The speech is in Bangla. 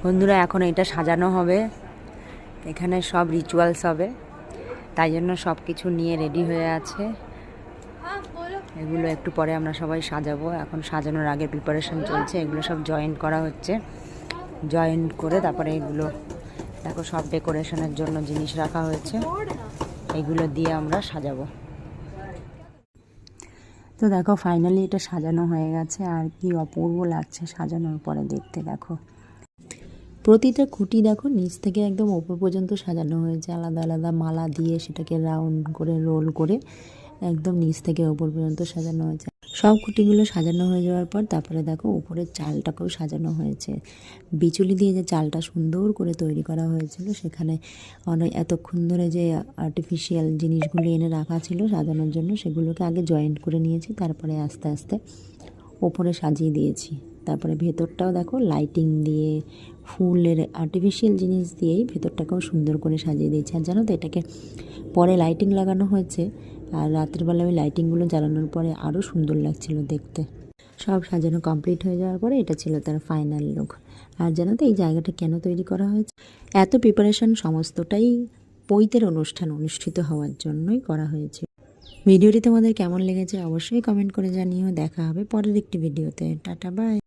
বন্ধুরা এখন এটা সাজানো হবে, এখানে সব রিচুয়ালস হবে, তাই জন্য সব কিছু নিয়ে রেডি হয়ে আছে। এগুলো একটু পরে আমরা সবাই সাজাবো। এখন সাজানোর আগে প্রিপারেশন চলছে, এগুলো সব জয়েন্ট করা হচ্ছে। জয়েন্ট করে তারপরে এগুলো দেখো সব ডেকোরেশনের জন্য জিনিস রাখা হয়েছে, এগুলো দিয়ে আমরা সাজাবো। তো দেখো ফাইনালি এটা সাজানো হয়ে গেছে, আর কি অপূর্ব লাগছে সাজানোর পরে দেখতে। দেখো প্রতিটা খুঁটি দেখো নিচ থেকে একদম ওপর পর্যন্ত সাজানো হয়েছে, আলাদা আলাদা মালা দিয়ে সেটাকে রাউন্ড করে রোল করে একদম নিচ থেকে ওপর পর্যন্ত সাজানো হয়েছে। সব খুঁটিগুলো সাজানো হয়ে যাওয়ার পর তারপরে দেখো উপরের চালটাকেও সাজানো হয়েছে। বিচুলি দিয়ে যে চালটা সুন্দর করে তৈরি করা হয়েছিল, সেখানে এতক্ষণ ধরে যে আর্টিফিশিয়াল জিনিসগুলো এনে রাখা ছিল সাজানোর জন্য, সেগুলোকে আগে জয়েন্ট করে নিয়েছি, তারপরে আস্তে আস্তে ওপরে সাজিয়ে দিয়েছি। তারপরে ভেতরটাও দেখো লাইটিং দিয়ে ফুলের আর্টিফিশিয়াল জিনিস দিয়েই ভেতরটাকেও সুন্দর করে সাজিয়ে দিয়েছি। আর জানো তো এটাকে পরে লাইটিং লাগানো হয়েছে, আর রাত্রিবেলা ওই লাইটিংগুলো জ্বালানোর পরে আরও সুন্দর লাগছিল দেখতে। সব সাজানো কমপ্লিট হয়ে যাওয়ার পরে এটা ছিল তার ফাইনাল লুক। আর জানো তো এই জায়গাটা কেন তৈরি করা হয়েছে? এত প্রিপারেশন সমস্তটাই পৈতের অনুষ্ঠান অনুষ্ঠিত হওয়ার জন্যই করা হয়েছে। ভিডিওটি তোমাদের কেমন লেগেছে অবশ্যই কমেন্ট করে জানিও। দেখা হবে পরের একটি ভিডিওতে। Tata bye.